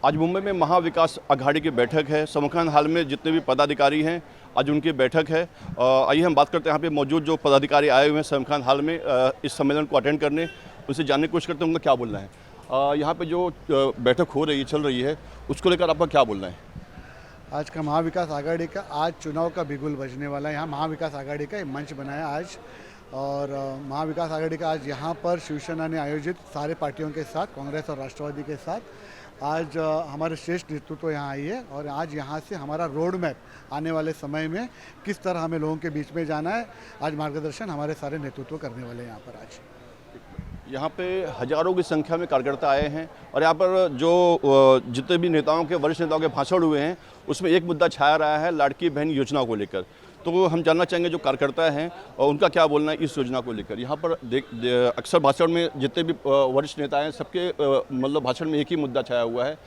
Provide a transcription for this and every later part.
आज मुंबई में महाविकास अघाड़ी की बैठक है। समखान हाल में जितने भी पदाधिकारी हैं आज उनकी बैठक है। आइए हम बात करते हैं यहाँ पे मौजूद जो पदाधिकारी आए हुए हैं समखान हाल में इस सम्मेलन को अटेंड करने, उनसे जानने की कोशिश करते हैं उनका क्या बोलना है। यहाँ पे जो बैठक हो रही है, चल रही है, उसको लेकर आपका क्या बोलना है? आज का महाविकास आघाड़ी का आज चुनाव का बिगुल बजने वाला है। यहाँ महाविकास आघाड़ी का मंच बनाया आज, और महाविकास आघाड़ी का आज यहाँ पर शिवसेना ने आयोजित सारे पार्टियों के साथ, कांग्रेस और राष्ट्रवादी के साथ आज हमारे श्रेष्ठ नेतृत्व यहाँ आई है। और आज यहाँ से हमारा रोड मैप आने वाले समय में किस तरह हमें लोगों के बीच में जाना है, आज मार्गदर्शन हमारे सारे नेतृत्व करने वाले हैं यहाँ पर। आज यहाँ पे हजारों की संख्या में कार्यकर्ता आए हैं और यहाँ पर जो जितने भी नेताओं के, वरिष्ठ नेताओं के भाषण हुए हैं उसमें एक मुद्दा छाया रहा है लाड़की बहन योजना को लेकर। तो हम जानना चाहेंगे जो कार्यकर्ता हैं और उनका क्या बोलना है इस योजना को लेकर। यहाँ पर अक्सर भाषण में जितने भी वरिष्ठ नेता हैं सबके मतलब भाषण में एक ही मुद्दा छाया हुआ है,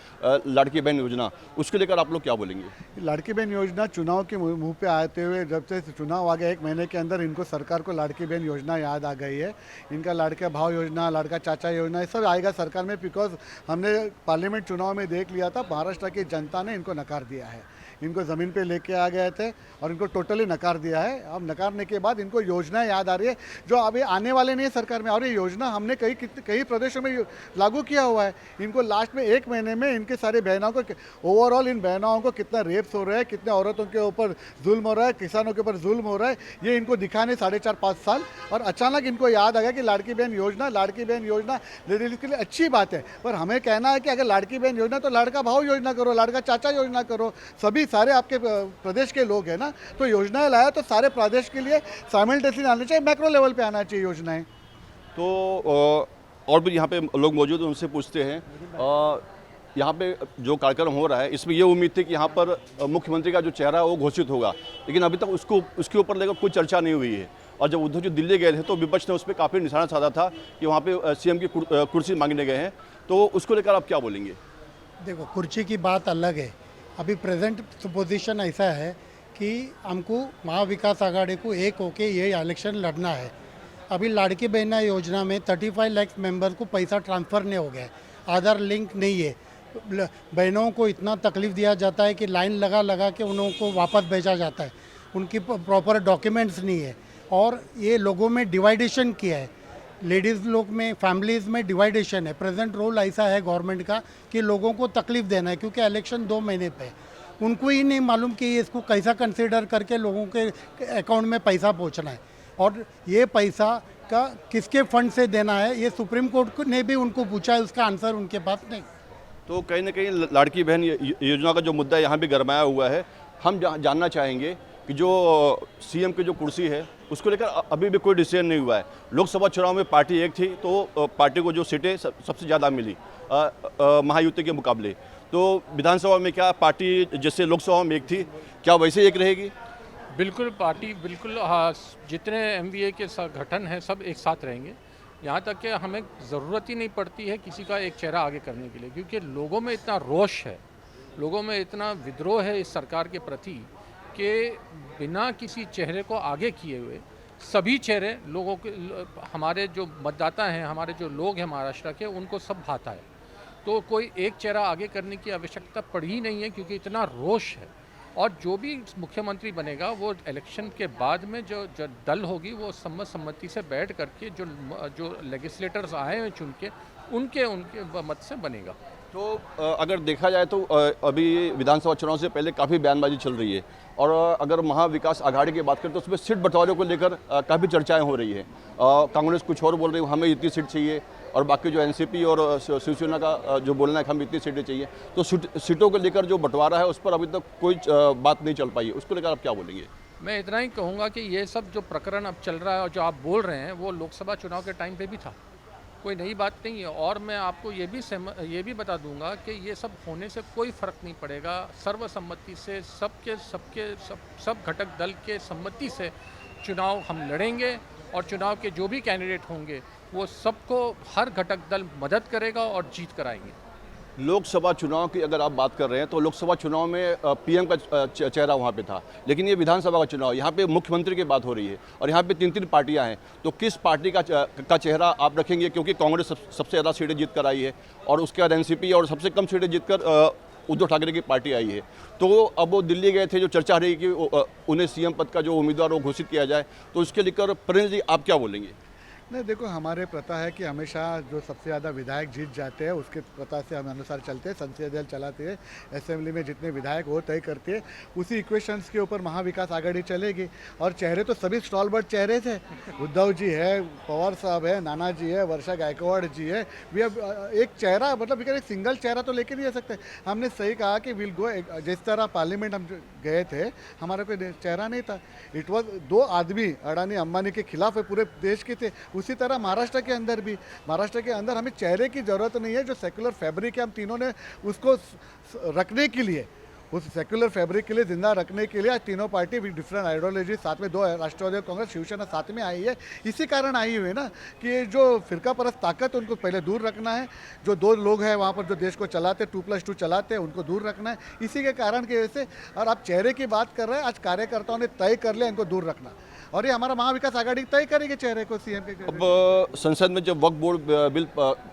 लाड़की बहन योजना। उसके लेकर आप लोग क्या बोलेंगे? लाड़की बहन योजना चुनाव के मुंह पे आते हुए, जब से चुनाव आ गया 1 महीने के अंदर इनको सरकार को लाड़की बहन योजना याद आ गई है। इनका लाड़का भाव योजना, लाड़का चाचा योजना, ये सब आएगा सरकार में। बिकॉज हमने पार्लियामेंट चुनाव में देख लिया था, महाराष्ट्र की जनता ने इनको नकार दिया है। इनको ज़मीन पे लेके आ गए थे और इनको टोटली नकार दिया है। अब नकारने के बाद इनको योजना याद आ रही है जो अभी आने वाले नहीं है सरकार में, और ये योजना हमने कई प्रदेशों में लागू किया हुआ है। इनको लास्ट में 1 महीने में इनके सारे बहनों को, ओवरऑल इन बहनों को कितना रेप्स हो रहा है, कितने औरतों के ऊपर जुल्म हो रहा है, किसानों के ऊपर जुल्म हो रहा है, ये इनको दिखाने 4.5-5 साल। और अचानक इनको याद आ गया कि लाड़की बहन योजना लेडीज के लिए अच्छी बात है। पर हमें कहना है कि अगर लाड़की बहन योजना तो लाड़का भाव योजना करो, लाड़का चाचा योजना करो। सभी सारे आपके प्रदेश के लोग हैं ना, तो योजनाएं लाया तो सारे प्रदेश के लिए साइमल्टेनियसली आना चाहिए, मैक्रो लेवल पे आना चाहिए योजनाएं। तो और भी यहाँ पे लोग मौजूद हैं, उनसे पूछते हैं। यहाँ पे जो कार्यक्रम हो रहा है इसमें ये उम्मीद थी कि यहाँ पर मुख्यमंत्री का जो चेहरा है वो घोषित होगा, लेकिन अभी तक उसके ऊपर लेकर कोई चर्चा नहीं हुई है। और जब उद्धव जी दिल्ली गए थे तो विपक्ष ने उस पर काफ़ी निशाना साधा था कि वहाँ पे सीएम की कुर्सी मांगने गए हैं। तो उसको लेकर आप क्या बोलेंगे? देखो, कुर्सी की बात अलग है। अभी प्रेजेंट पोजीशन ऐसा है कि हमको महाविकास आघाड़ी को एक होके ये इलेक्शन लड़ना है। अभी लाड़की बहना योजना में 35 लाख मेंबर को पैसा ट्रांसफ़र नहीं हो गया है, आधार लिंक नहीं है। बहनों को इतना तकलीफ़ दिया जाता है कि लाइन लगा के उन लोगों को वापस भेजा जाता है, उनकी प्रॉपर डॉक्यूमेंट्स नहीं है। और ये लोगों में डिवाइडेशन किया है, लेडीज़ लोग में, फैमिलीज़ में डिवाइडेशन है। प्रेजेंट रोल ऐसा है गवर्नमेंट का कि लोगों को तकलीफ़ देना है, क्योंकि इलेक्शन 2 महीने पे है। उनको ही नहीं मालूम कि इसको कैसा कंसीडर करके लोगों के अकाउंट में पैसा पहुंचना है, और ये पैसा का किसके फंड से देना है ये सुप्रीम कोर्ट ने भी उनको पूछा है, उसका आंसर उनके पास नहीं। तो कहीं ना कहीं लाड़की बहन योजना का जो मुद्दा यहाँ भी गरमाया हुआ है। हम जानना चाहेंगे कि जो सीएम की जो कुर्सी है उसको लेकर अभी भी कोई डिसीजन नहीं हुआ है। लोकसभा चुनाव में पार्टी एक थी तो पार्टी को जो सीटें सबसे ज़्यादा मिली महायुति के मुकाबले। तो विधानसभा में क्या पार्टी जैसे लोकसभा में एक थी, क्या वैसे एक रहेगी? बिल्कुल, पार्टी बिल्कुल, हाँ, जितने एमवीए के गठन हैं सब एक साथ रहेंगे। यहाँ तक कि हमें ज़रूरत ही नहीं पड़ती है किसी का एक चेहरा आगे करने के लिए, क्योंकि लोगों में इतना रोष है, लोगों में इतना विद्रोह है इस सरकार के प्रति कि बिना किसी चेहरे को आगे किए हुए सभी चेहरे लोगों के, हमारे जो मतदाता हैं, हमारे जो लोग हैं महाराष्ट्र के, उनको सब भाता है। तो कोई एक चेहरा आगे करने की आवश्यकता पड़ी ही नहीं है, क्योंकि इतना रोष है। और जो भी मुख्यमंत्री बनेगा वो इलेक्शन के बाद में जो दल होगी वो सम्मति से बैठ करके जो लेजिस्लेटर्स आए हैं चुन के उनके मत से बनेगा। तो अगर देखा जाए तो अभी विधानसभा चुनाव से पहले काफ़ी बयानबाजी चल रही है, और अगर महाविकास आघाड़ी की बात करें तो उसमें सीट बंटवारे को लेकर काफ़ी चर्चाएं हो रही है। कांग्रेस कुछ और बोल रही है, हमें इतनी सीट चाहिए, और बाकी जो एनसीपी और शिवसेना का जो बोलना है कि हमें इतनी सीटें चाहिए। तो सीटों को लेकर जो बंटवारा है उस पर अभी तक कोई बात नहीं चल पाई है, उसको लेकर आप क्या बोलेंगे? मैं इतना ही कहूँगा कि ये सब जो प्रकरण अब चल रहा है और जो आप बोल रहे हैं वो लोकसभा चुनाव के टाइम पे भी था, कोई नई बात नहीं है। और मैं आपको ये भी बता दूंगा कि ये सब होने से कोई फ़र्क नहीं पड़ेगा। सर्वसम्मति से सब घटक दल के सम्मति से चुनाव हम लड़ेंगे, और चुनाव के जो भी कैंडिडेट होंगे वो सबको हर घटक दल मदद करेगा और जीत कराएंगे। लोकसभा चुनाव की अगर आप बात कर रहे हैं तो लोकसभा चुनाव में पीएम का चेहरा वहाँ पे था, लेकिन ये विधानसभा का चुनाव, यहाँ पे मुख्यमंत्री की बात हो रही है और यहाँ पे 3-3 पार्टियाँ हैं। तो किस पार्टी का चेहरा आप रखेंगे, क्योंकि कांग्रेस सबसे ज़्यादा सीटें जीत कर आई है और उसके बाद एनसीपी और सबसे कम सीटें जीत कर उद्धव ठाकरे की पार्टी आई है। तो अब वो दिल्ली गए थे, जो चर्चा रही कि उन्हें सीएम पद का जो उम्मीदवार वो घोषित किया जाए, तो उसके लेकर प्रिंस जी आप क्या बोलेंगे? नहीं, देखो, हमारे प्रथा है कि हमेशा जो सबसे ज़्यादा विधायक जीत जाते हैं उसके प्रथा से हम अनुसार चलते हैं, संसदीय दल चलाते हैं, असेंबली में जितने विधायक वो तय करते हैं, उसी इक्वेशंस के ऊपर महाविकास आघाड़ी चलेगी। और चेहरे तो सभी स्टॉलबर्ट चेहरे थे, उद्धव जी है, पवार साहब है, नाना जी है, वर्षा गायकवाड़ जी है। वी एक चेहरा, मतलब एक सिंगल चेहरा तो लेके नहीं जा सकते। हमने सही कहा कि विल गो, जिस तरह पार्लियामेंट हम गए थे, हमारा कोई चेहरा नहीं था। इट वॉज 2 आदमी अडानी अंबानी के खिलाफ है, पूरे देश के थे। उसी तरह महाराष्ट्र के अंदर भी, महाराष्ट्र के अंदर हमें चेहरे की ज़रूरत नहीं है। जो सेकुलर फैब्रिक है, हम तीनों ने उसको रखने के लिए, उस सेकुलर फैब्रिक के लिए जिंदा रखने के लिए आज तीनों पार्टी डिफरेंट आइडियोलॉजी साथ में, 2 राष्ट्रवादी कांग्रेस, शिवसेना साथ में आई है। इसी कारण आई हुई है ना कि जो फिरका परस्त ताकत उनको पहले दूर रखना है। जो 2 लोग हैं वहाँ पर जो देश को चलाते, 2+2 चलाते हैं, उनको दूर रखना है। इसी के कारण की वजह से, और आप चेहरे की बात कर रहे हैं, आज कार्यकर्ताओं ने तय कर लिया इनको दूर रखना, और ये हमारा महाविकास आघाड़ी तय करेगी चेहरे को सीएम के। अब संसद में जब वक्फ बोर्ड बिल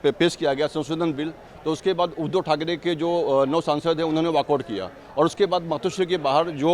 पेश किया गया, संशोधन बिल, तो उसके बाद उद्धव ठाकरे के जो 9 सांसद हैं उन्होंने वॉकआउट किया, और उसके बाद मातोश्री के बाहर जो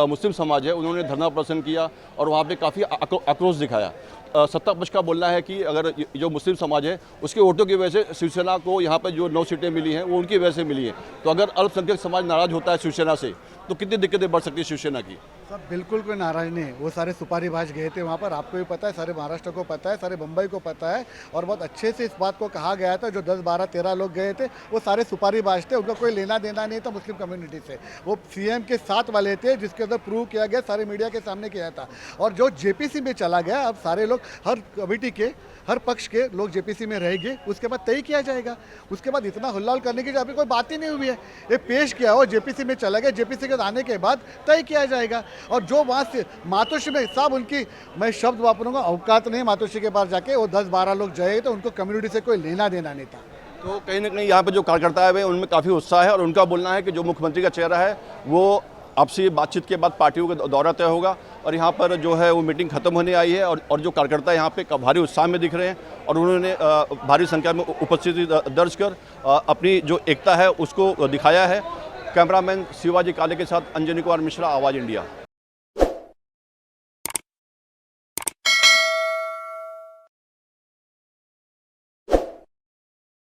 मुस्लिम समाज है उन्होंने धरना प्रदर्शन किया और वहाँ पे काफ़ी आक्रोश दिखाया। सत्ता पक्ष का बोलना है कि अगर जो मुस्लिम समाज है उसके वोटों की वजह से शिवसेना को यहाँ पर जो 9 सीटें मिली हैं वो उनकी वजह से मिली हैं। तो अगर अल्पसंख्यक समाज नाराज होता है शिवसेना से, तो कितनी दिक्कतें बढ़ सकती है शिवसेना की? सब बिल्कुल कोई नाराज नहीं है। वो सारे सुपारीबाज गए थे वहाँ पर, आपको भी पता है, सारे महाराष्ट्र को पता है, सारे बम्बई को पता है, और बहुत अच्छे से इस बात को कहा गया था। जो 10, 12, 13 लोग गए थे वो सारे सुपारीबाज थे, उनका कोई लेना देना नहीं था मुस्लिम कम्युनिटी से। वो सीएम के साथ वाले थे, जिसके अंदर प्रूव किया गया, सारे मीडिया के सामने किया था। और जो जेपीसी में चला गया, अब सारे लोग, हर कमेटी के, हर पक्ष के लोग जेपीसी में रहेंगे, उसके बाद तय किया जाएगा। उसके बाद इतना हुल्लाल करने की अभी कोई बात ही नहीं हुई है। ये पेश किया हो, जेपीसी में चला गया, जेपीसी के आने के बाद तय किया जाएगा। और जो वहाँ से मातोश्री में साहब, उनकी, मैं शब्द वापरूंगा, औकात नहीं मातोश्री के पास जाके, वो 10-12 लोग जाए तो उनको कम्युनिटी से कोई लेना देना नहीं था। तो कहीं ना कहीं यहाँ पे जो कार्यकर्ता है उनमें काफ़ी उत्साह है, और उनका बोलना है कि जो मुख्यमंत्री का चेहरा है वो आपसी बातचीत के बाद पार्टियों का दौरा तय होगा। और यहाँ पर जो है वो मीटिंग खत्म होने आई है, और जो कार्यकर्ता यहाँ पे भारी उत्साह में दिख रहे हैं, और उन्होंने भारी संख्या में उपस्थिति दर्ज कर अपनी जो एकता है उसको दिखाया है। कैमरामैन शिवाजी काले के साथ अंजनी कुमार मिश्रा, आवाज़ इंडिया।